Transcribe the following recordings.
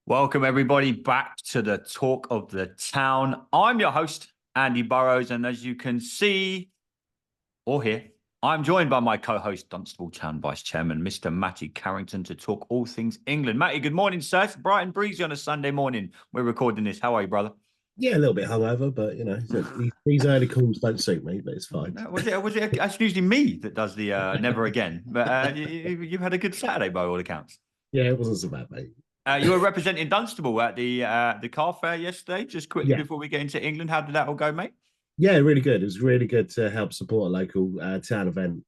Welcome, everybody, back to the Talk of the Town. I'm your host, Andy Burrows, and as you can see or hear, I'm joined by my co-host, Dunstable Town Vice Chairman, Mr. Matty Carrington, to talk all things England. Matty, good morning, sir. It's bright and breezy on a Sunday morning. We're recording this. How are you, brother? Yeah, a little bit hungover, but these early calls don't suit me, but it's fine. Was it? That's usually me that does the never again. But you've had a good Saturday by all accounts. Yeah, it wasn't so bad, mate. You were representing Dunstable at the car fair yesterday. Just quickly Yeah, before we get into England, how did that all go, mate? yeah, really good. It was really good to help support a local town event.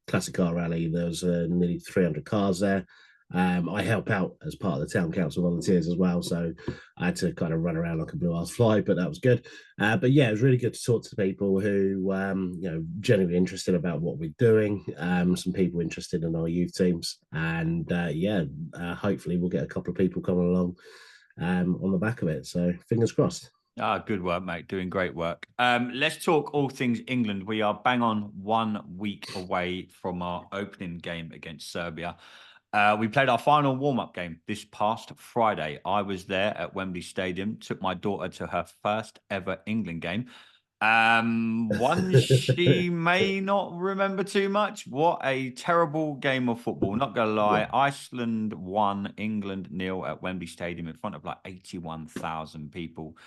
Classic car rally. There was nearly 300 cars there. I help out as part of the town council volunteers as well, so I had to kind of run around like a blue ass fly, but that was good. But yeah, it was really good to talk to people who genuinely interested about what we're doing. Some people interested in our youth teams, and hopefully we'll get a couple of people coming along on the back of it. So fingers crossed. Ah, good work, mate. Doing great work. Let's talk all things England. We are bang on 1 week away from our opening game against Serbia. We played our final warm-up game this past Friday. I was there at Wembley Stadium, took my daughter to her first ever England game. One she may not remember too much. What a terrible game of football. Not gonna lie. Yeah. Iceland won, England nil at Wembley Stadium in front of like 81,000 people.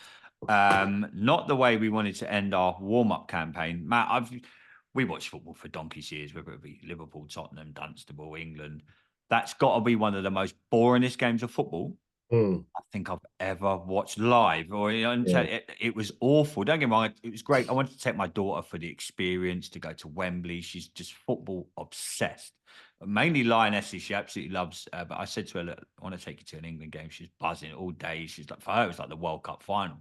Not the way we wanted to end our warm-up campaign. Matt, we watched football for donkey's years, whether it be Liverpool, Tottenham, Dunstable, England. That's got to be one of the most boringest games of football Mm, I think I've ever watched live. Or yeah. it was awful. Don't get me wrong, it was great. I wanted to take my daughter for the experience to go to Wembley. She's just football obsessed. Mainly Lionesses, she absolutely loves. But I said to her, "Look, I want to take you to an England game." She's buzzing all day. She's like, for her, it was like the World Cup final.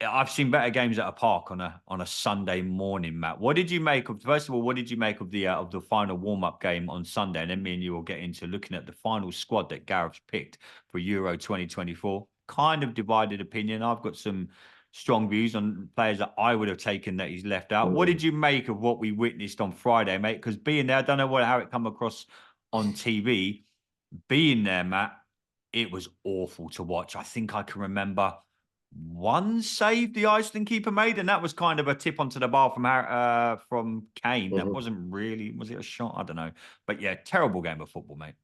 I've seen better games at a park on a Sunday morning, Matt. What did you make of? First of all, what did you make of the final warm up game on Sunday? And then me and you will get into looking at the final squad that Gareth's picked for Euro 2024. Kind of divided opinion. I've got some strong views on players that I would have taken that he's left out. What Mm. did you make of what we witnessed on Friday, mate? Because being there, I don't know how it come across on TV. Being there, Matt, it was awful to watch. I think I can remember one save the Iceland keeper made, and that was kind of a tip onto the bar from Kane. That Mhm. wasn't really, was it a shot? I don't know. But yeah, terrible game of football, mate.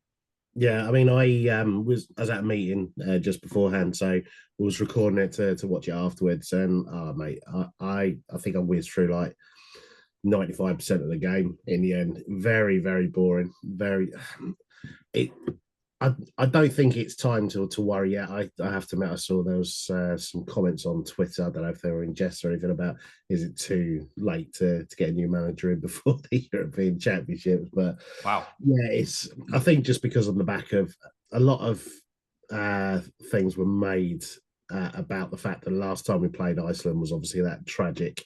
Yeah, I mean, I was at a meeting just beforehand, so was recording it to watch it afterwards. And mate, I think I whizzed through like 95% of the game in the end. Very, very boring. Very it I don't think it's time to worry yet. I have to admit, I saw there was some comments on Twitter. I don't know if they were in jest or anything about is it too late to get a new manager in before the European Championships. But Wow. yeah, it's I think just because on the back of a lot of things were made about the fact that the last time we played Iceland was obviously that tragic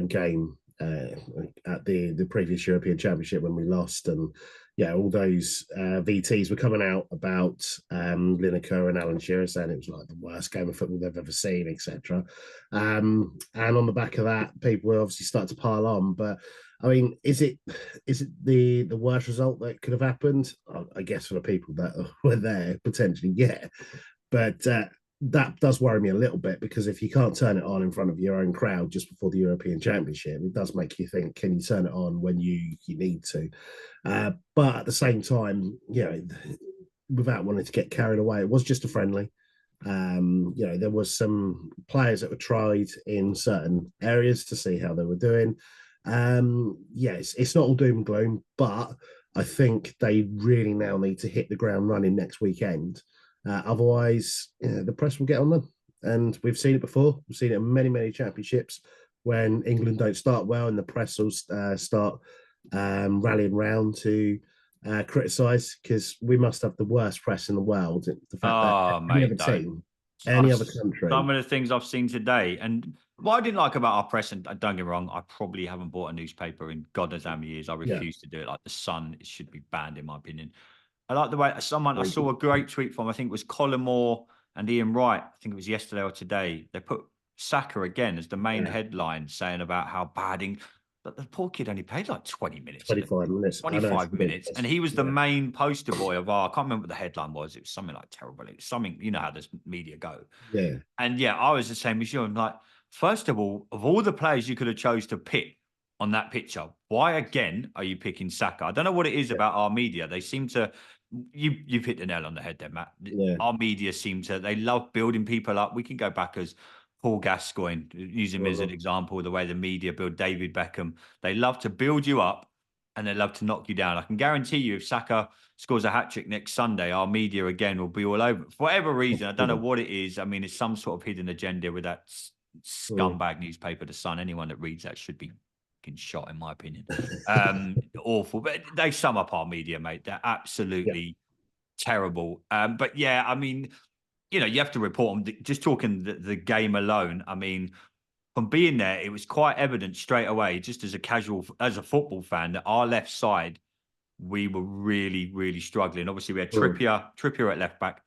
game at the previous European Championship when we lost, and yeah, all those VTs were coming out about Lineker and Alan Shearer saying it was like the worst game of football they've ever seen, etc. And on the back of that, people were obviously starting to pile on. But I mean, is it the worst result that could have happened? I guess for the people that were there, potentially, yeah. But that does worry me a little bit because if you can't turn it on in front of your own crowd just before the European Championship, it does make you think: can you turn it on when you need to? But at the same time, without wanting to get carried away, it was just a friendly. There was some players that were tried in certain areas to see how they were doing. Yes, it's not all doom and gloom, but I think they really now need to hit the ground running next weekend. Otherwise, the press will get on them. And we've seen it before. We've seen it in many, many championships when England don't start well and the press will start rallying round to criticise because we must have the worst press in the world. The fact that Oh, any mate, other don't. team, any other country, Some of the things I've seen today, and what I didn't like about our press, and don't get me wrong, I probably haven't bought a newspaper in God knows how many years. I yeah, refuse to do it. Like the Sun, it should be banned, in my opinion. I like the way I very saw good. a great tweet from, I think it was Colin Moore and Ian Wright. I think it was yesterday or today. They put Saka again as the main Yeah, headline saying about how bad But the poor kid only played like 20 minutes. 25 minutes. I know, it's 25 minutes. And ridiculous. he was the Yeah. main poster boy of I can't remember what the headline was. It was something like terrible. It was something, you know how this media go. Yeah. And yeah, I was the same as you. I'm like, first of all the players you could have chose to pick on that picture, why again are you picking Saka? I don't know what it is Yeah. about our media. They seem to you've hit the nail on the head there, Matt. Yeah. Our media seem to they love building people up. We can go back as Paul Gascoigne, use him as an Mhm. example, the way the media build David Beckham. They love to build you up and they love to knock you down. I can guarantee you if Saka scores a hat trick next Sunday, our media again will be all over it. For whatever reason. I don't know what it is. I mean, it's some sort of hidden agenda with that Mm. scumbag newspaper, The Sun. Anyone that reads that should be shot, in my opinion. Awful. But they sum up our media, mate. They're Yeah. absolutely terrible. But yeah, I mean, you know, you have to report them. Just talking the game alone, I mean, from being there, it was quite evident straight away, just as a football fan, that our left side, we were really, really struggling. Obviously, we had Mm. Trippier at left back.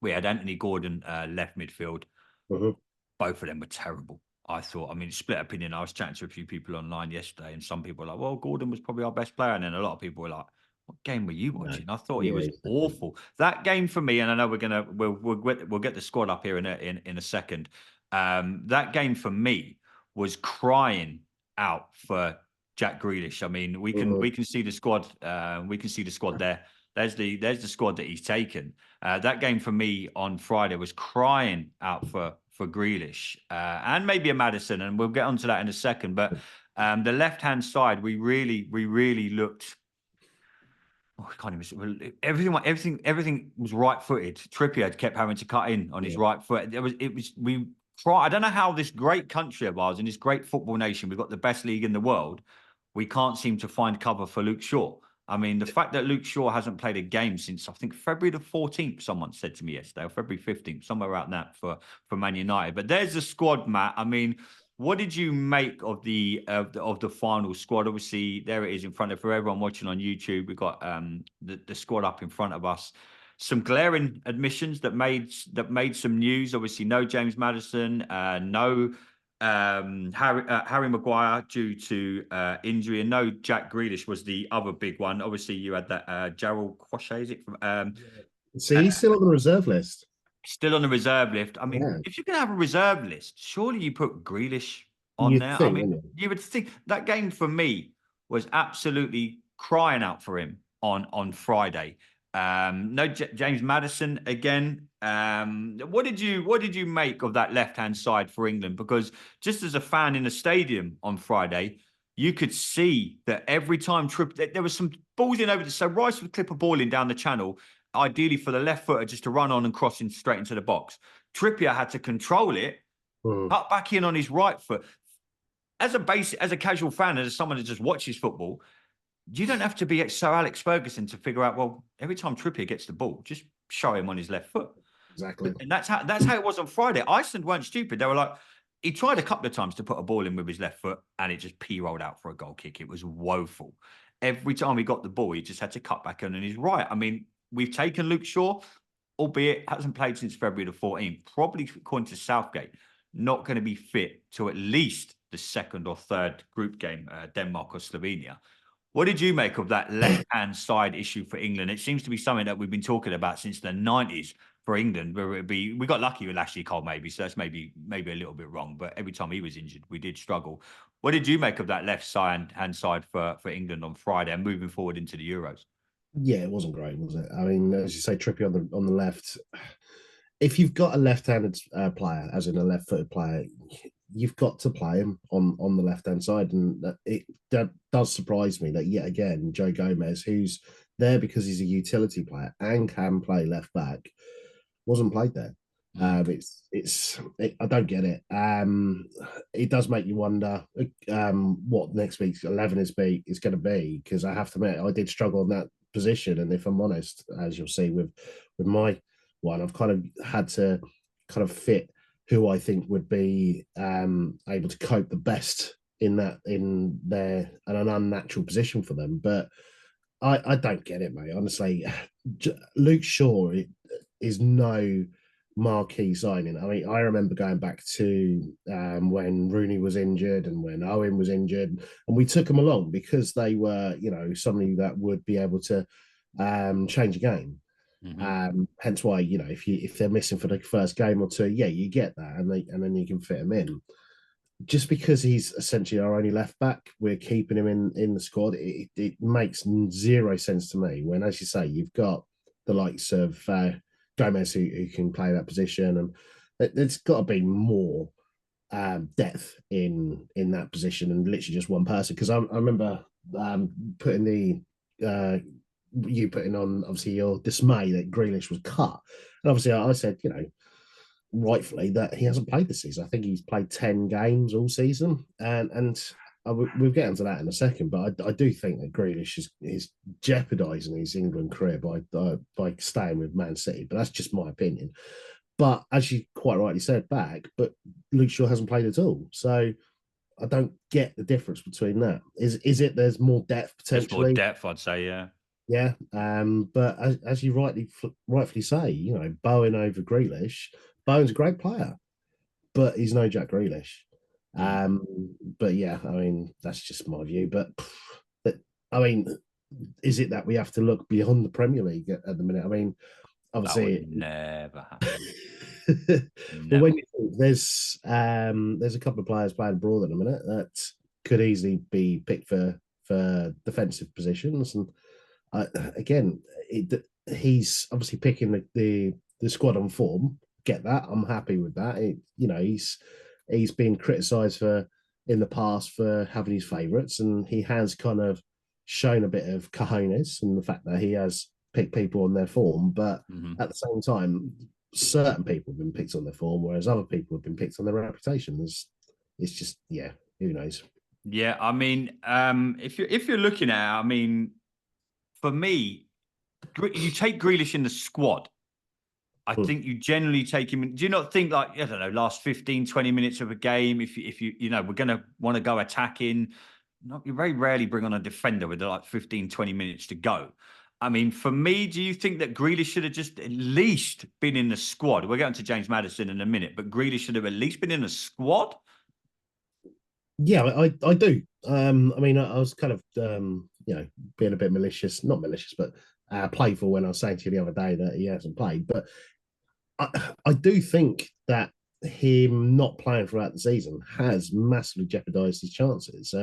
We had Anthony Gordon left midfield. Mhm. Both of them were terrible. I thought, I mean, split opinion. I was chatting to a few people online yesterday, and some people were like, well, Gordon was probably our best player. And then a lot of people were like, what game were you No. watching? I thought he Yeah, was exactly. awful. That game for me, and I know we'll get the squad up here in a second. That game for me was crying out for Jack Grealish. I mean, Mhm. we can see the squad. We can see the squad there. There's the squad that he's taken. That game for me on Friday was crying out for Grealish and maybe a Madison, and we'll get onto that in a second. But the left hand side, we really looked. Oh, I can't even. Everything was right footed. Trippier kept having to cut in on his Yeah. right foot. We try. I don't know how this great country of ours, in this great football nation, we've got the best league in the world. We can't seem to find cover for Luke Shaw. I mean, the fact that Luke Shaw hasn't played a game since I think February the 14th, someone said to me yesterday, or February 15th, somewhere around that for Man United. But there's the squad, Matt. I mean, what did you make of the final squad? Obviously, there it is in front of for everyone watching on YouTube. We've got the squad up in front of us. Some glaring admissions that made some news. Obviously, no James Maddison, no Harry Maguire due to injury, and no Jack Grealish was the other big one. Obviously, you had that Gerald Crochet, is it from Yeah. See, he's still on the reserve list. still on the reserve list. I mean, Yeah. if you're going to have a reserve list, surely you put Grealish on You'd there. I think, mean, wouldn't you? you would think that game for me was absolutely crying out for him on Friday. No James Maddison again. What did you make of that left hand side for England? Because just as a fan in the stadium on Friday, you could see that every time there was some balls in over the so Rice would clip a ball in down the channel ideally for the left footer just to run on and cross in straight into the box. Trippier had to control it, Mm. cut back in on his right foot. As a casual fan, as someone that just watches football, you don't have to be Sir Alex Ferguson to figure out. Well, every time Trippier gets the ball, just show him on his left foot. Exactly. And that's how it was on Friday. Iceland weren't stupid. They were like, he tried a couple of times to put a ball in with his left foot, and it just rolled out for a goal kick. It was woeful. Every time he got the ball, he just had to cut back on his right. I mean, we've taken Luke Shaw, albeit hasn't played since February the 14th. Probably according to Southgate, not going to be fit to at least the second or third group game, Denmark or Slovenia. What did you make of that left-hand side issue for England? It seems to be something that we've been talking about since the 90s for England, where we got lucky with Ashley Cole maybe, so that's maybe a little bit wrong. But every time he was injured, we did struggle. What did you make of that left side hand side for England on Friday and moving forward into the Euros? Yeah, it wasn't great, was it? I mean, as you say, Trippier on the left. If you've got a left-handed player, as in a left-footed player, you've got to play him on the left-hand side, and that does surprise me that yet again Joe Gomez, who's there because he's a utility player and can play left back, wasn't played there. Mm. I don't get it. It does make you wonder what next week's 11 is going to be, because I have to admit I did struggle in that position, and if I'm honest, as you'll see with my one, I've kind of had to kind of fit who I think would be able to cope the best in an unnatural position for them. But I don't get it, mate. Honestly, Luke Shaw is no marquee signing. I mean, I remember going back to when Rooney was injured and when Owen was injured, and we took them along because they were, somebody that would be able to change a game. Hence why, if they're missing for the first game or two, yeah, you get that, and then you can fit them in. Just because he's essentially our only left back, we're keeping him in the squad. It makes zero sense to me. When, as you say, you've got the likes of Gomez who can play that position, and there's got to be more depth in that position and literally just one person. Because I remember putting you putting on obviously your dismay that Grealish was cut, and obviously I said, rightfully, that he hasn't played this season. I think he's played 10 games all season, and we'll get into that in a second. But I do think that Grealish is jeopardising his England career by staying with Man City. But that's just my opinion. But as you quite rightly said, but Luke Shaw hasn't played at all, so I don't get the difference between that. Is it there's more depth potentially? There's more depth, I'd say, yeah. Yeah, but as you rightfully say, Bowen over Grealish. Bowen's a great player, but he's no Jack Grealish. But yeah, I mean that's just my view. But I mean, is it that we have to look beyond the Premier League at the minute? I mean, obviously, that would never happen. Well, when you think there's a couple of players playing abroad at the minute that could easily be picked for defensive positions, and again, he's obviously picking the squad on form. Get that? I'm happy with that. He's been criticised in the past for having his favourites, and he has kind of shown a bit of cojones and the fact that he has picked people on their form. But at the same time, certain people have been picked on their form, whereas other people have been picked on their reputation. It's just, yeah, who knows? Yeah, I mean, if you're looking at it, I mean, for me, you take Grealish in the squad. I think you generally take him. Do you not think, like, I don't know, last 15, 20 minutes of a game, if we're going to want to go attacking, you very rarely bring on a defender with like 15, 20 minutes to go. I mean, for me, do you think that Grealish should have just at least been in the squad? We're going to James Maddison in a minute, but Grealish should have at least been in the squad? Yeah, I do. I mean, I was kind of, being a bit malicious, not malicious, but playful when I was saying to you the other day that he hasn't played. But I do think that him not playing throughout the season has massively jeopardised his chances.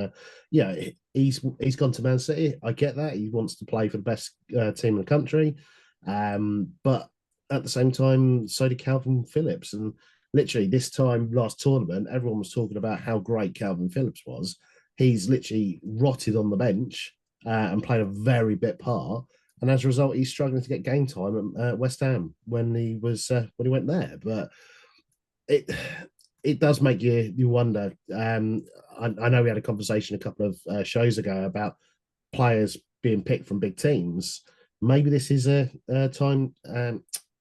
He's gone to Man City. I get that. He wants to play for the best team in the country. But at the same time, so did Calvin Phillips. And literally this time last tournament, everyone was talking about how great Calvin Phillips was. He's literally rotted on the bench and played a very bit part. And as a result, he's struggling to get game time at West Ham when he went there. But it does make you wonder. I know we had a conversation a couple of shows ago about players being picked from big teams. Maybe this is a time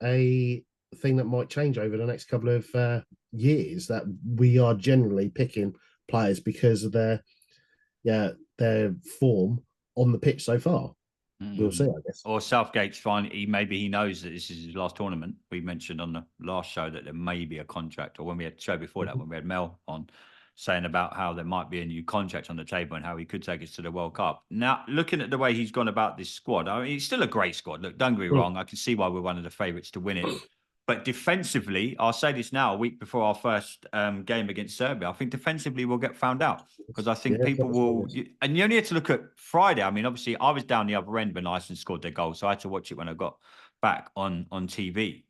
a thing that might change over the next couple of years, that we are generally picking players because of their form on the pitch so far. We'll see, I guess. Or Southgate's fine. Maybe he knows that this is his last tournament. We mentioned on the last show that there may be a contract, or when we had show before that, when we had Mel on, saying about how there might be a new contract on the table and how he could take us to the World Cup. Now, looking at the way he's gone about this squad, I mean, it's still a great squad. Look, don't get me wrong. I can see why we're one of the favourites to win it. But defensively, I'll say this now, a week before our first game against Serbia, I think defensively we'll get found out, because I think people will. And you only had to look at Friday. I mean, obviously, I was down the other end when Iceland scored their goal, so I had to watch it when I got back on TV.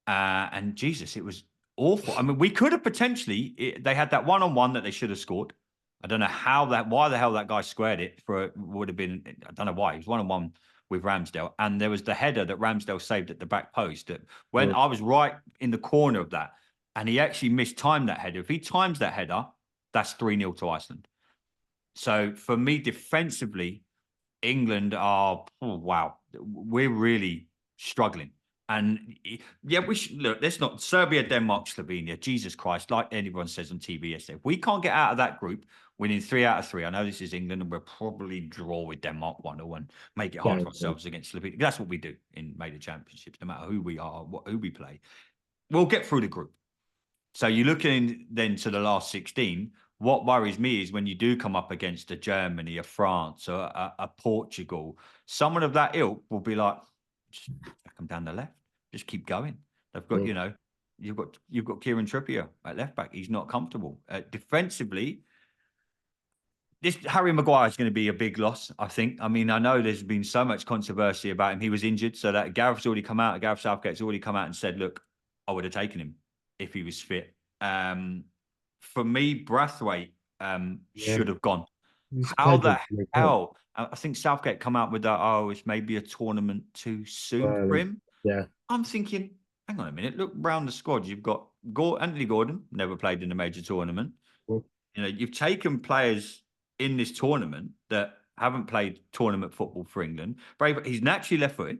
And Jesus, it was awful. I mean, we could have potentially. They had that one-on-one that they should have scored. I don't know why the hell that guy squared it would have been. I don't know why. It was one-on-one with Ramsdale, and there was the header that Ramsdale saved at the back post. That when I was right in the corner of that, and he actually mistimed that header. If he times that header, that's 3-0 to Iceland. So for me, defensively, England are wow, we're really struggling. And yeah, we should look. Let's not Serbia, Denmark, Slovenia. Jesus Christ, like anyone says on TV yesterday, if we can't get out of that group, winning 3 out of 3. I know this is England, and we'll probably draw with Denmark 1-1 and make it hard for ourselves against Slovenia. That's what we do in major championships, no matter who we are, who we play. we'll get through the group. So you're looking then to the last 16. What worries me is when you do come up against a Germany, a France, or a Portugal, someone of that ilk will be like, just back them down the left, just keep going. They've got, you've got Kieran Trippier at left back. He's not comfortable defensively. This Harry Maguire is going to be a big loss, I think. I mean, I know there's been so much controversy about him. He was injured, so that Gareth Southgate's already come out and said, look, I would have taken him if he was fit. For me, Braithwaite should have gone. How the hell? I think Southgate come out with that, it's maybe a tournament too soon for him. Yeah. I'm thinking, hang on a minute, look round the squad. You've got Anthony Gordon, never played in a major tournament. You've taken players in this tournament that haven't played tournament football for England. He's naturally left-footed.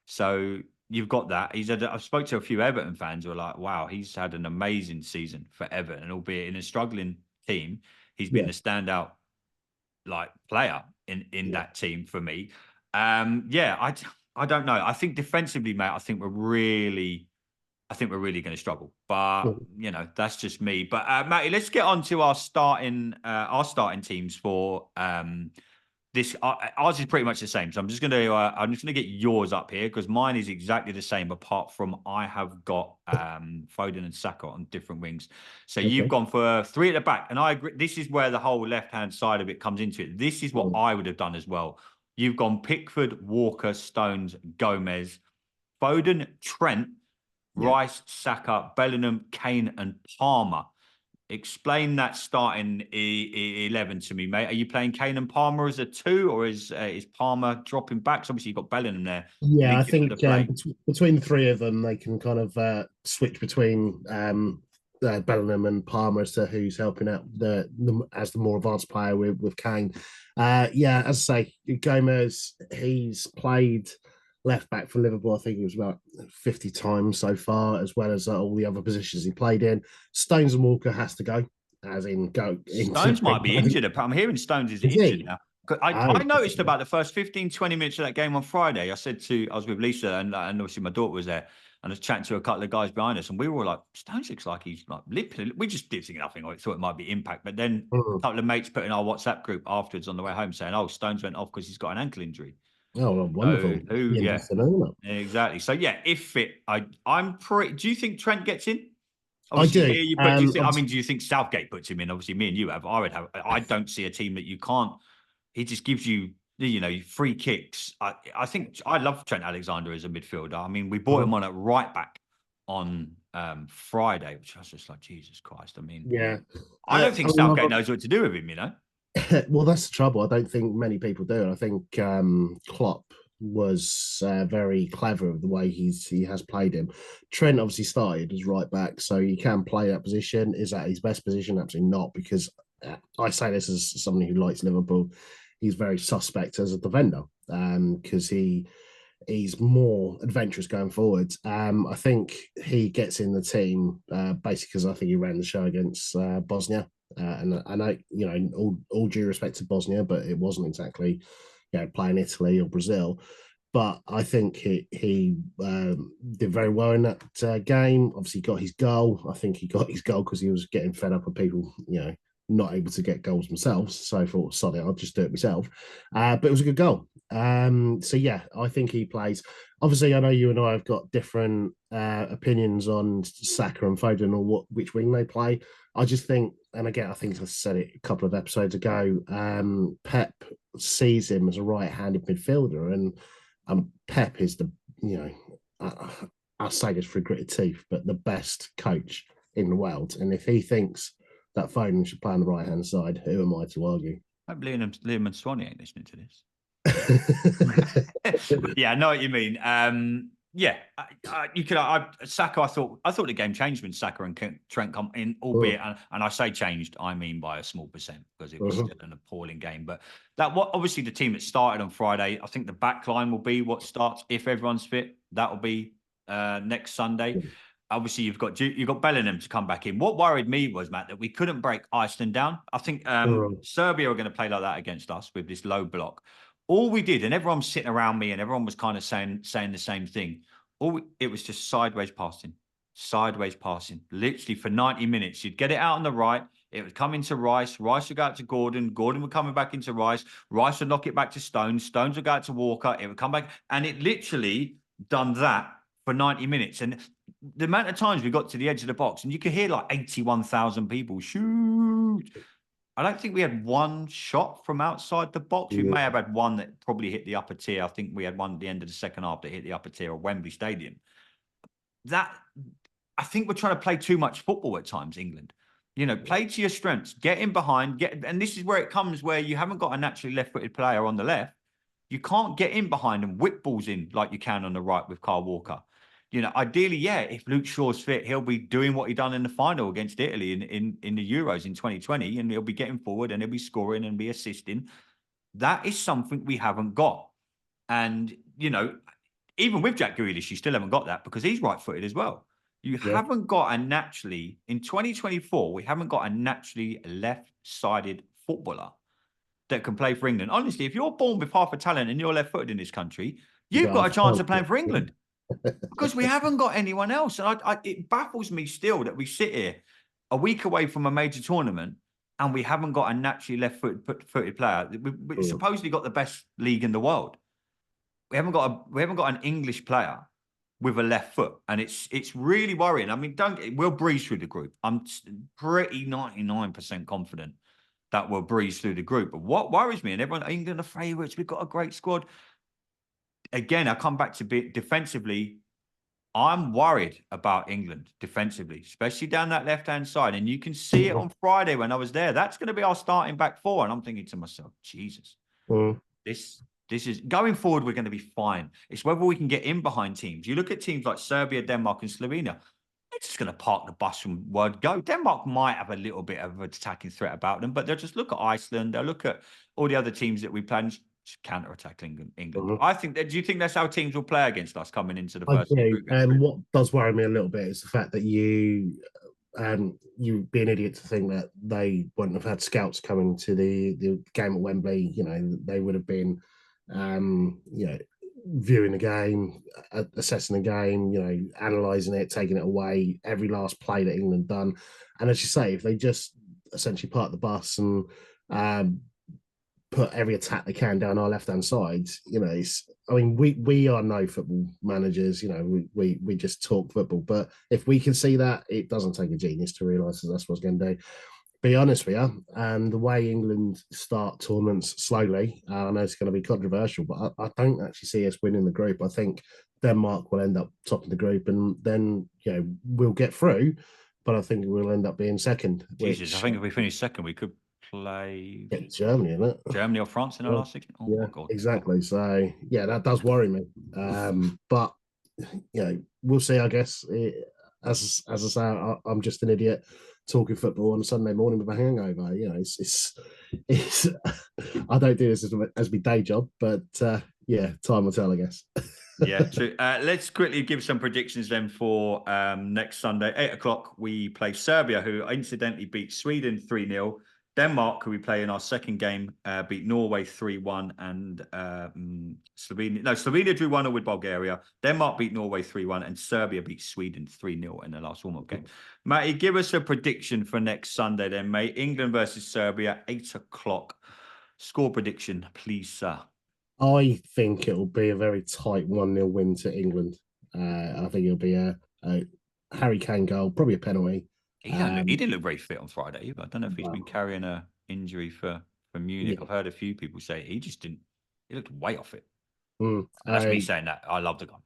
So you've got that. I've spoke to a few Everton fans who are like, wow, he's had an amazing season for Everton, albeit in a struggling team. He's been a standout player in that team for me. I don't know. I think defensively, mate, I think we're really going to struggle. But that's just me. But Matty, let's get on to our starting teams for this. Ours is pretty much the same. So I'm just going to get yours up here because mine is exactly the same. Apart from I have got Foden and Saka on different wings. So you've gone for 3 at the back, and I agree. This is where the whole left-hand side of it comes into it. This is what I would have done as well. You've gone Pickford, Walker, Stones, Gomez, Foden, Trent, Rice, Saka, Bellingham, Kane, and Palmer. Explain that starting 11 to me, mate. Are you playing Kane and Palmer as a 2, or is Palmer dropping back? So obviously you've got Bellingham there. Yeah, I think between the 3 of them, they can kind of switch between Bellingham and Palmer as to who's helping out as the more advanced player with Kane. As I say, Gomez, he's played left back for Liverpool. I think it was about 50 times so far, as well as all the other positions he played in. Stones and Walker has to go, as in go. Stones might be injured. I'm hearing Stones is injured now. I noticed about the first 15, 20 minutes of that game on Friday. I was with Lisa and obviously my daughter was there. And I was chatting to a couple of guys behind us, and we were like, Stones looks like he's like limping. We just did think nothing. I thought it might be impact. But then a couple of mates put in our WhatsApp group afterwards on the way home saying, Stones went off because he's got an ankle injury. Oh, well, wonderful. Exactly. So, if fit, I'm pretty. Do you think Trent gets in? Obviously, I do. Do you think Southgate puts him in? Obviously, me and you have. I would have. I don't see a team that you can't. He just gives you, free kicks. I think I love Trent Alexander as a midfielder. I mean, we bought him on at right back on Friday, which I was just like, Jesus Christ. I mean, I don't think Southgate knows what to do with him, Well, that's the trouble. I don't think many people do. I think Klopp was very clever of the way he has played him. Trent obviously started as right back, so he can play that position. Is that his best position? Absolutely not, because I say this as somebody who likes Liverpool. He's very suspect as a defender because he's more adventurous going forward. I think he gets in the team basically because I think he ran the show against Bosnia. And I know, all due respect to Bosnia, but it wasn't exactly, playing Italy or Brazil. But I think he did very well in that game. Obviously, got his goal. I think he got his goal because he was getting fed up with people, not able to get goals themselves. So I thought, sorry, I'll just do it myself. But it was a good goal. I think he plays. Obviously, I know you and I have got different opinions on Saka and Foden or which wing they play. I just think, and again, I think I said it a couple of episodes ago, Pep sees him as a right-handed midfielder, and Pep is I'll say this for gritted teeth, but the best coach in the world. And if he thinks that Foden should play on the right-hand side, who am I to argue? I hope Liam and Swanee ain't listening to this. Yeah, I know what you mean. Saka. I thought the game changed when Saka and Trent come in, albeit, and I say changed, I mean by a small percent because it was still an appalling game. But obviously the team that started on Friday, I think the back line will be what starts if everyone's fit. That will be next Sunday. Obviously, you've got Bellingham to come back in. What worried me was, Matt, that we couldn't break Iceland down. I think Serbia are going to play like that against us with this low block. All we did, and everyone was sitting around me, and everyone was kind of saying the same thing. It was just sideways passing, sideways passing, literally for 90 minutes. You'd get it out on the right. It would come into Rice. Rice would go out to Gordon. Gordon would come back into Rice. Rice would knock it back to Stones. Stones would go out to Walker. It would come back. And it literally done that for 90 minutes. And the amount of times we got to the edge of the box and you could hear like 81,000 people shoot. I don't think we had one shot from outside the box. We may have had one that probably hit the upper tier. I think we had one at the end of the second half that hit the upper tier of Wembley Stadium. I think we're trying to play too much football at times, England. Play to your strengths, get in behind, and this is where it comes where you haven't got a naturally left-footed player on the left. You can't get in behind and whip balls in like you can on the right with Kyle Walker. Ideally, yeah, if Luke Shaw's fit, he'll be doing what he done in the final against Italy in the Euros in 2020, and he'll be getting forward and he'll be scoring and be assisting. That is something we haven't got. And, even with Jack Grealish, you still haven't got that because he's right-footed as well. You haven't got in 2024, we haven't got a naturally left-sided footballer that can play for England. Honestly, if you're born with half a talent and you're left-footed in this country, you've got a chance of playing for England because we haven't got anyone else. And it baffles me still that we sit here a week away from a major tournament and we haven't got a naturally left-footed player. We've supposedly got the best league in the world. We haven't got an English player with a left foot, and it's really worrying. I mean, we'll breeze through the group. I'm pretty 99% confident that we'll breeze through the group. But what worries me, and everyone, England are favourites. We've got a great squad. Again, I come back to defensively. I'm worried about England defensively, especially down that left-hand side. And you can see it on Friday when I was there. That's going to be our starting back four. And I'm thinking to myself, Jesus, this is going forward. We're going to be fine. It's whether we can get in behind teams. You look at teams like Serbia, Denmark, and Slovenia. They're just going to park the bus from word go. Denmark might have a little bit of an attacking threat about them, but they'll just look at Iceland. They'll look at all the other teams that we play and counter-attack England. I think that. Do you think that's how teams will play against us coming into the first? I do. And what does worry me a little bit is the fact that you'd be an idiot to think that they wouldn't have had scouts coming to the game at Wembley. They would have been viewing the game, assessing the game, analysing it, taking it away, every last play that England done. And as you say, if they just essentially park the bus and put every attack they can down our left-hand side, we are no football managers, we just talk football. But if we can see that, it doesn't take a genius to realise that that's what's going to do. Be honest with you, and the way England start tournaments slowly, I know it's going to be controversial, but I don't actually see us winning the group. I think Denmark will end up topping the group, and then we'll get through. But I think we'll end up being second. Jesus, I think if we finish second, we could play Germany, isn't it? Germany or France in our last 16. Oh my God! Exactly. So that does worry me. But we'll see. I guess as I say, I'm just an idiot talking football on a Sunday morning with a hangover. It's I don't do this as my day job, but time will tell, I guess. Yeah, true. Let's quickly give some predictions then for next Sunday, 8:00. We play Serbia, who incidentally beat Sweden 3-0. Denmark, who we play in our second game, beat Norway 3-1, and Slovenia drew 1-0 with Bulgaria. Denmark beat Norway 3-1, and Serbia beat Sweden 3-0 in the last warm-up game. Matty, give us a prediction for next Sunday then, mate. England versus Serbia, 8:00. Score prediction, please, sir. I think it will be a very tight 1-0 win to England. I think it'll be a Harry Kane goal, probably a penalty. He didn't look very fit on Friday either. I don't know if he's been carrying an injury for Munich. I've heard a few people say he just didn't. He looked way off it. That's me saying that. I love the guy.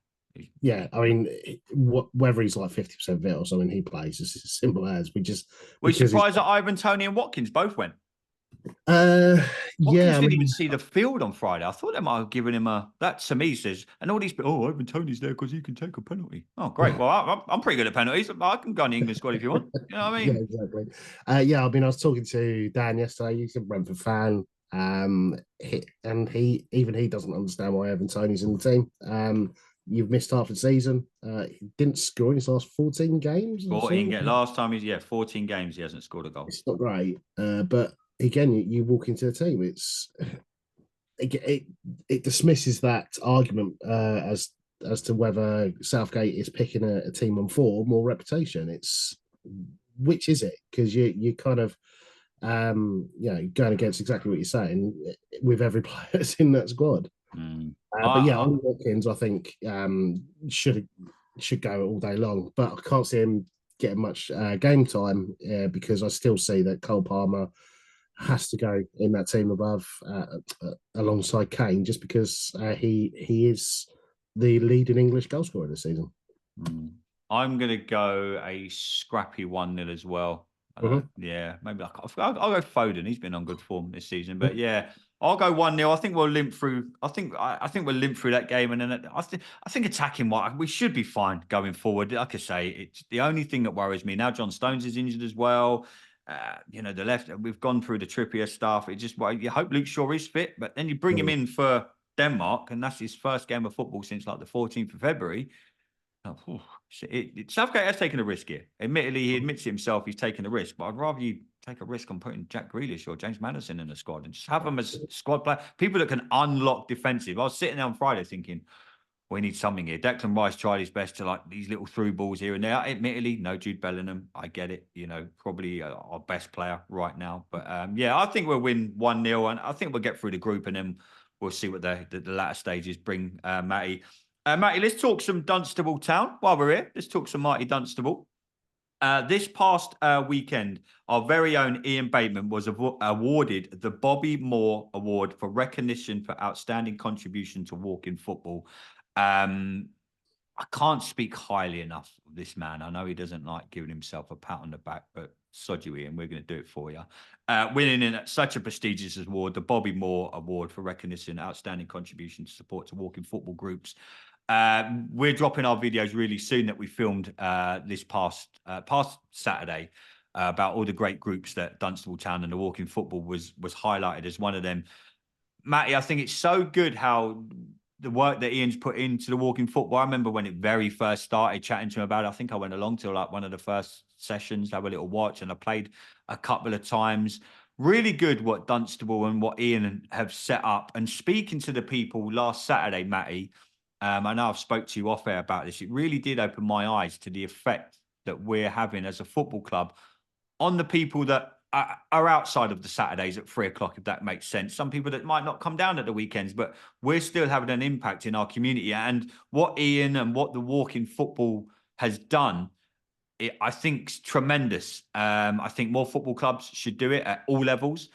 I mean, whether he's like 50% fit or something, he plays. It's as simple as We're surprised that Ivan Toney and Watkins both went. Watkins didn't even see the field on Friday. I thought they might have given him that to me says, and all these people, Ivan Toney's there because he can take a penalty. Oh, great. Well, I'm pretty good at penalties. I can go in the England squad if you want. You know what I mean? Yeah, exactly. I was talking to Dan yesterday. He's a Brentford fan. He doesn't understand why Ivan Toney's in the team. You've missed half the season. He didn't score in his last 14 games. 14 last time 14 games he hasn't scored a goal. It's not great, but again, you walk into the team, it dismisses that argument as as to whether Southgate is picking a team on form or reputation. It's which is it? Because you kind of going against exactly what you're saying with every player that's in that squad. Mm. But yeah, Ollie Watkins, I think should go all day long, but I can't see him getting much game time because I still see that Cole Palmer has to go in that team above alongside Kane, just because he is the leading English goal scorer this season. I'm going to go a scrappy 1-0 as well. Yeah, maybe I'll go Foden. He's been on good form this season, but yeah, I'll go 1-0. I think we'll limp through. I think we'll limp through that game, and then I think attacking we should be fine going forward. Like I say, it's the only thing that worries me now. John Stones is injured as well. The left. We've gone through the Trippier stuff. It just you hope Luke Shaw is fit, but then you bring him in for Denmark, and that's his first game of football since like the 14th of February. Southgate has taken a risk here. Admittedly, he admits it himself. He's taken a risk, but I'd rather you take a risk on putting Jack Grealish or James Maddison in the squad and just have them as squad players, people that can unlock defensive. I was sitting there on Friday thinking, we need something here. Declan Rice tried his best to like these little through balls here and there. Admittedly, no Jude Bellingham. I get it. Probably our best player right now. But yeah, I think we'll win 1-0, and I think we'll get through the group, and then we'll see what the latter stages bring, Matty. Matty, let's talk some Dunstable Town while we're here. Let's talk some mighty Dunstable. This past weekend, our very own Ian Bateman was awarded the Bobby Moore Award for recognition for outstanding contribution to walking football. I can't speak highly enough of this man. I know he doesn't like giving himself a pat on the back, but sod you, Ian, we're going to do it for you. Winning in such a prestigious award, the Bobby Moore Award for recognition, outstanding contribution to support to walking football groups. We're dropping our videos really soon that we filmed this past Saturday about all the great groups that Dunstable Town and the Walking Football was highlighted as one of them. Matty, I think it's so good how the work that Ian's put into the Walking Football. I remember when it very first started, chatting to him about it. I think I went along to like one of the first sessions, have a little watch, and I played a couple of times. Really good what Dunstable and what Ian have set up. And speaking to the people last Saturday, Matty, I know I've spoke to you off air about this. It really did open my eyes to the effect that we're having as a football club on the people that are outside of the Saturdays at 3:00, if that makes sense. Some people that might not come down at the weekends, but we're still having an impact in our community. And what Ian and what the Walking Football has done, I think, is tremendous. I think more football clubs should do it at all levels.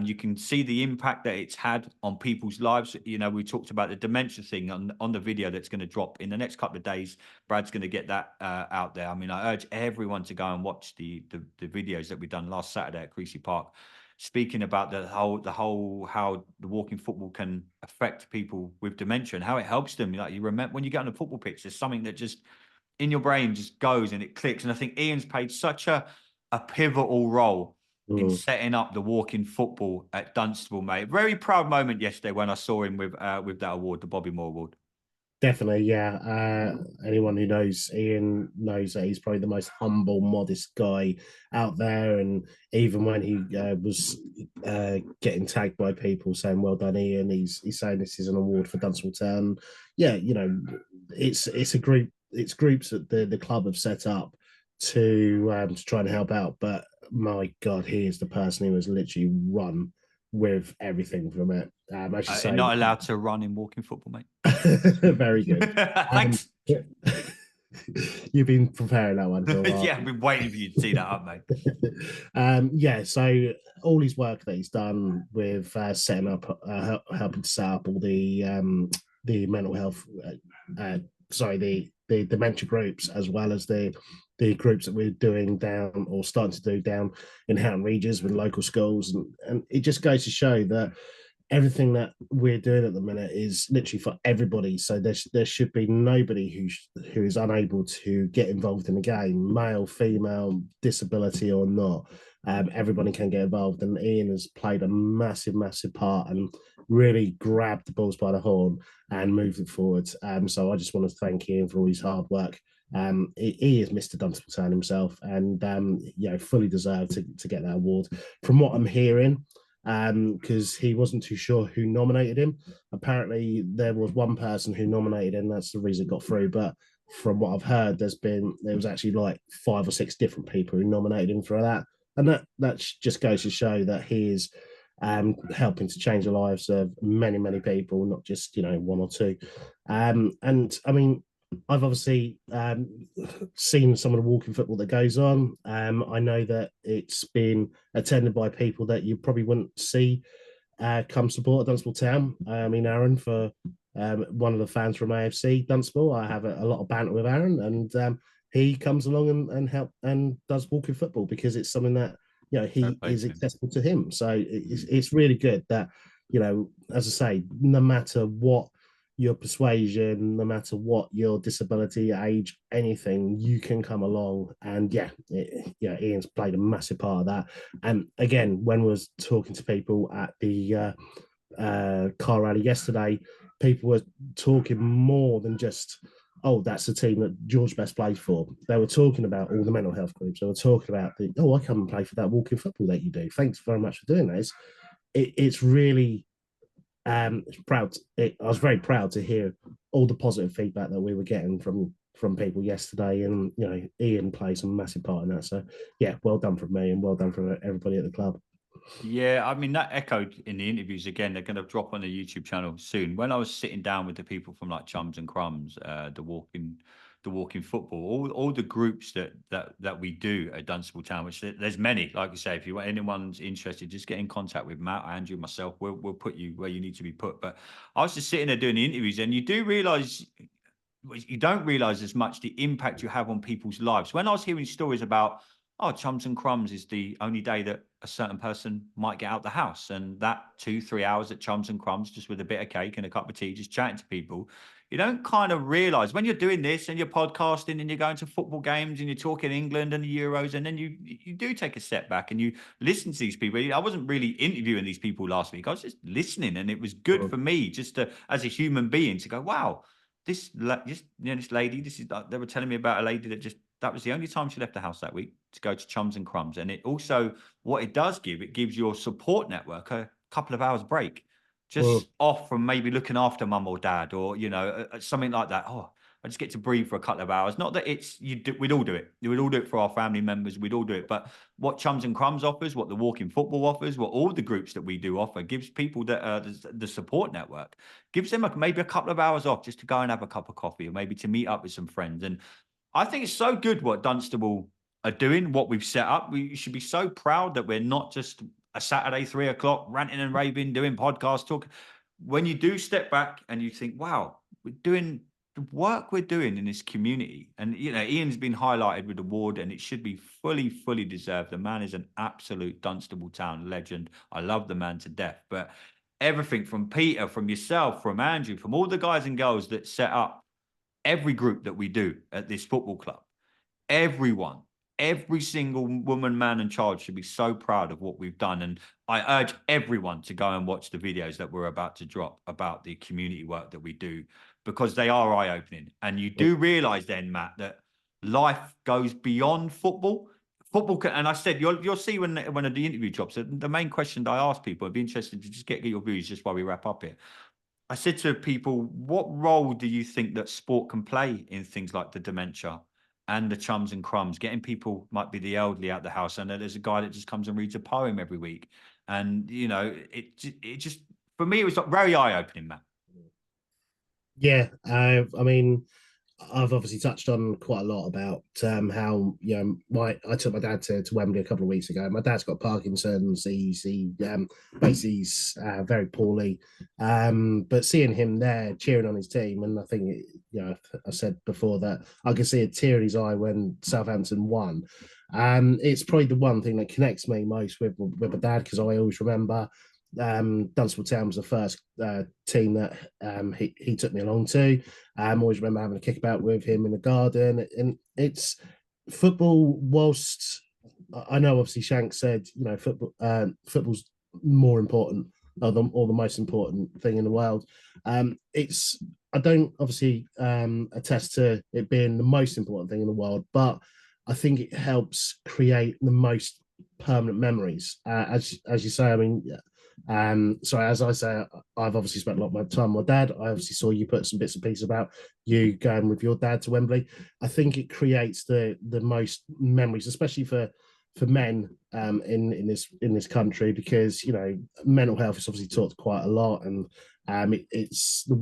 You can see the impact that it's had on people's lives. We talked about the dementia thing on the video that's going to drop in the next couple of days. Brad's going to get that out there. I mean, I urge everyone to go and watch the videos that we've done last Saturday at Creasy Park, speaking about the whole how the Walking Football can affect people with dementia and how it helps them. Like, you remember when you get on a football pitch, there's something that just in your brain just goes and it clicks. And I think Ian's played such a pivotal role in setting up the Walking Football at Dunstable, mate. Very proud moment yesterday when I saw him with that award, the Bobby Moore Award. Definitely, yeah. Anyone who knows Ian knows that he's probably the most humble, modest guy out there. And even when he was getting tagged by people saying, "Well done, Ian," he's saying this is an award for Dunstable Town. Yeah, it's a group. It's groups that the club have set up to try and help out. But my God, he is the person who has literally run with everything from it. You're not allowed to run in Walking Football, mate. Very good. Thanks. You've been preparing that one for a while. Yeah, I've been waiting for you to tee that up, mate. Yeah, so all his work that he's done with setting up, helping to set up all the mental health, the dementia groups, as well as the groups that we're doing down or starting to do down in Houghton Regis with local schools, and it just goes to show that everything that we're doing at the minute is literally for everybody. So there should be nobody who is unable to get involved in the game, male, female, disability or not. Everybody can get involved, and Ian has played a massive part and really grabbed the balls by the horn and moved it forward. So I just want to thank Ian for all his hard work. He is Mr. Dunstable Town himself, and fully deserved to get that award. From what I'm hearing, because he wasn't too sure who nominated him. Apparently, there was one person who nominated him. That's the reason it got through. But from what I've heard, there was actually like 5 or 6 different people who nominated him for that, and that just goes to show that he is helping to change the lives of many, many people, not just one or two. And I mean, I've obviously seen some of the walking football that goes on. I know that it's been attended by people that you probably wouldn't see come support at Dunstable Town. I mean, Aaron, for one of the fans from AFC Dunstable, I have a lot of banter with Aaron, and he comes along and help and does walking football because it's something that he is accessible to him. So it's really good that as I say, no matter what your persuasion, no matter what your disability, age, anything, you can come along. And Ian's played a massive part of that. And again, when I was talking to people at the car rally yesterday, people were talking more than just, oh, that's the team that George Best plays for. They were talking about all the mental health groups. They were talking about I come and play for that walking football that you do. Thanks very much for doing this. It's really proud. I was very proud to hear all the positive feedback that we were getting from people yesterday, and Ian plays a massive part in that. So yeah, well done from me, and well done from everybody at the club. Yeah, I mean, that echoed in the interviews again. They're going to drop on the YouTube channel soon. When I was sitting down with the people from like Chums and Crumbs, the walking football, all the groups that we do at Dunstable Town, which there's many. Like you say, if anyone's interested, just get in contact with Matt, Andrew, myself. We'll put you where you need to be put. But I was just sitting there doing the interviews, and you don't realize as much the impact you have on people's lives. When I was hearing stories about, oh, Chums and Crumbs is the only day that a certain person might get out the house, and that 2-3 hours at Chums and Crumbs, just with a bit of cake and a cup of tea, just chatting to people, you don't kind of realize when you're doing this and you're podcasting and you're going to football games and you're talking England and the Euros, and then you do take a step back and you listen to these people. I wasn't really interviewing these people last week. I was just listening, and it was good for me just to, as a human being, to go, wow, this lady, they were telling me about a lady that was the only time she left the house that week to go to Chums and Crumbs. And it also, what it does it gives your support network a couple of hours break, just off from maybe looking after mum or dad, or, something like that. Oh, I just get to breathe for a couple of hours. Not that we'd all do it. We'd all do it for our family members. We'd all do it. But what Chums and Crumbs offers, what the Walking Football offers, what all the groups that we do offer, gives people the support network, gives them maybe a couple of hours off just to go and have a cup of coffee, or maybe to meet up with some friends. And I think it's so good what Dunstable are doing, what we've set up. We should be so proud that we're not just a Saturday 3 o'clock ranting and raving, doing podcast talk. When you do step back and you think, wow, we're doing the work we're doing in this community. And, Ian's been highlighted with the award, and it should be fully deserved. The man is an absolute Dunstable Town legend. I love the man to death. But everything from Peter, from yourself, from Andrew, from all the guys and girls that set up every group that we do at this football club, everyone, every single woman, man, and child should be so proud of what we've done. And I urge everyone to go and watch the videos that we're about to drop about the community work that we do, because they are eye-opening. And you do realize then, Matt, that life goes beyond football. Football can, and I said, you'll see when the interview drops, the main question that I ask people, I'd be interested to just get your views just while we wrap up here. I said to people, what role do you think that sport can play in things like the dementia and the Chums and Crumbs, getting people, might be the elderly, out the house? And there's a guy that just comes and reads a poem every week. And, it just, for me, it was very eye-opening, Matt. Yeah, I mean, I've obviously touched on quite a lot about how I took my dad to Wembley a couple of weeks ago. My dad's got Parkinson's. He basically he's very poorly, but seeing him there cheering on his team, and I think I said before that I could see a tear in his eye when Southampton won. It's probably the one thing that connects me most with my dad, because I always remember Dunstable Town was the first team that he took me along to. I always remember having a kickabout with him in the garden, and it's football. Whilst I know, obviously, Shank said, football's more important, or the most important thing in the world. It's I don't obviously attest to it being the most important thing in the world, but I think it helps create the most permanent memories. As you say, I mean, So as I say, I've obviously spent a lot of my time with my dad. I obviously saw you put some bits and pieces about you going with your dad to Wembley. I think it creates the most memories, especially for men in this country, because mental health is obviously talked quite a lot, and it's the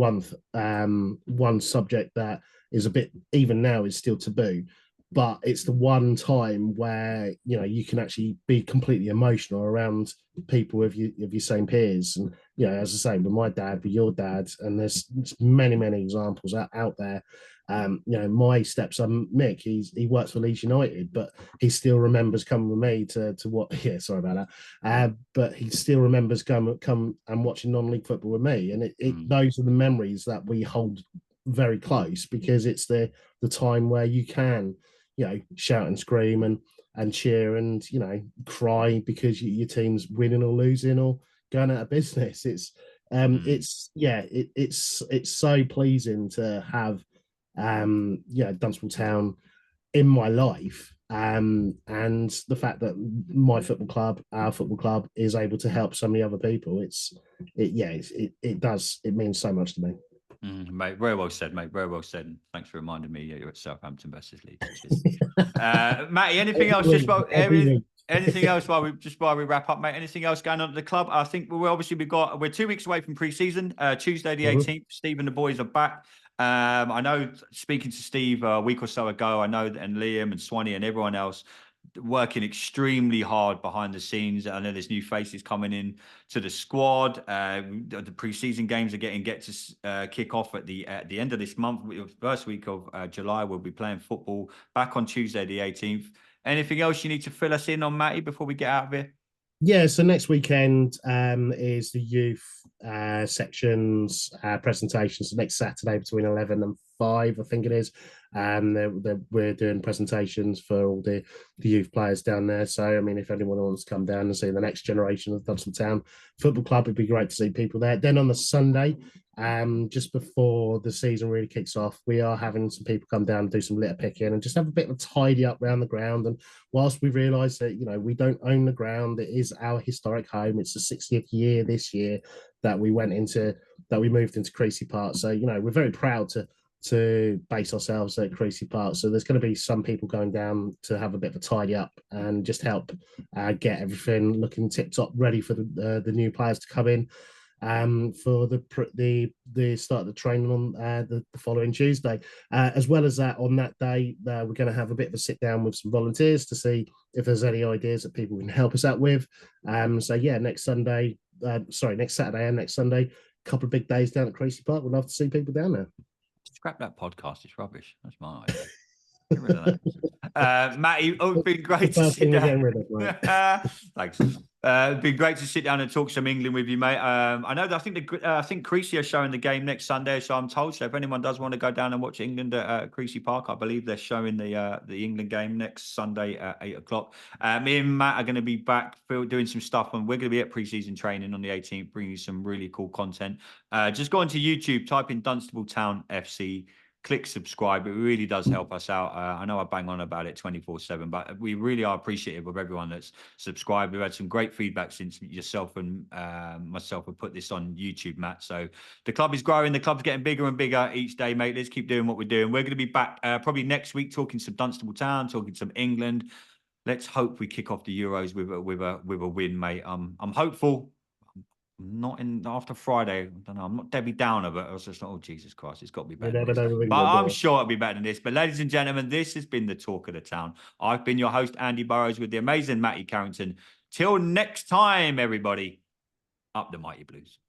one subject that is a bit, even now, is still taboo, but it's the one time where you can actually be completely emotional around people of your same peers. And as I say, with my dad, with your dad, and there's many examples out there. My stepson Mick, he works for Leeds United, but he still remembers coming with me to what. Yeah, sorry about that. But he still remembers come and watching non-league football with me, and those are the memories that we hold very close, because it's the time where you can shout and scream and cheer and cry because your team's winning or losing or going out of business. It's so pleasing to have Dunstable Town in my life, and the fact that my football club, our football club, is able to help so many other people. It means so much to me. Mate, very well said, mate. Very well said. Thanks for reminding me you're at Southampton versus Leeds. Cheers. Matty, anything else? Anything else while we wrap up, mate? Anything else going on at the club? I think we're 2 weeks away from pre-season. Tuesday the 18th. Steve and the boys are back. I know, speaking to Steve a week or so ago, and Liam and Swanee and everyone else working extremely hard behind the scenes. I know there's new faces coming in to the squad. The pre-season games are to kick off at the end of this month. First week of July, we'll be playing football back on Tuesday the 18th. Anything else you need to fill us in on, Matty, before we get out of here? Yeah, so next weekend is the youth sections presentation. So next Saturday between 11 and 5, I think it is. We're doing presentations for all the youth players down there. So, I mean, if anyone wants to come down and see the next generation of Dunstable Town Football Club, it'd be great to see people there. Then on the Sunday, just before the season really kicks off, we are having some people come down and do some litter picking and just have a bit of a tidy up around the ground. And whilst we realise that, we don't own the ground, it is our historic home. It's the 60th year this year that we moved into Creasy Park. So, we're very proud to base ourselves at Creasy Park. So there's going to be some people going down to have a bit of a tidy up and just help get everything looking tip top, ready for the new players to come in for the start of the training on the following Tuesday. As well as that, on that day, we're going to have a bit of a sit down with some volunteers to see if there's any ideas that people can help us out with. So yeah, next Saturday and next Sunday, a couple of big days down at Creasy Park. We'd love to see people down there. Scrap that podcast. It's rubbish. That's my idea. Get rid of that. Matty, it's been great to sit down. Thanks. It'd been great to sit down and talk some England with you, mate. I know that I think Creasy are showing the game next Sunday, so I'm told. So if anyone does want to go down and watch England at Creasy Park, I believe they're showing the England game next Sunday at 8:00. Me and Matt are going to be back doing some stuff, and we're going to be at pre-season training on the 18th, bringing you some really cool content. Just go onto YouTube, type in Dunstable Town FC. Click subscribe. It really does help us out. I know I bang on about it 24/7, but we really are appreciative of everyone that's subscribed. We've had some great feedback since yourself and myself have put this on YouTube, Matt. So the club is growing. The club's getting bigger and bigger each day, mate. Let's keep doing what we're doing. We're going to be back probably next week talking some Dunstable Town, talking some England. Let's hope we kick off the Euros with a win, mate. I'm hopeful. Not in after Friday. I don't know. I'm not Debbie Downer, but I was just like, oh, Jesus Christ, it's got to be better than this. But I'm sure it'll be better than this. But ladies and gentlemen, this has been the talk of the town. I've been your host, Andy Burrows, with the amazing Matty Carrington. Till next time, everybody, up the mighty Blues.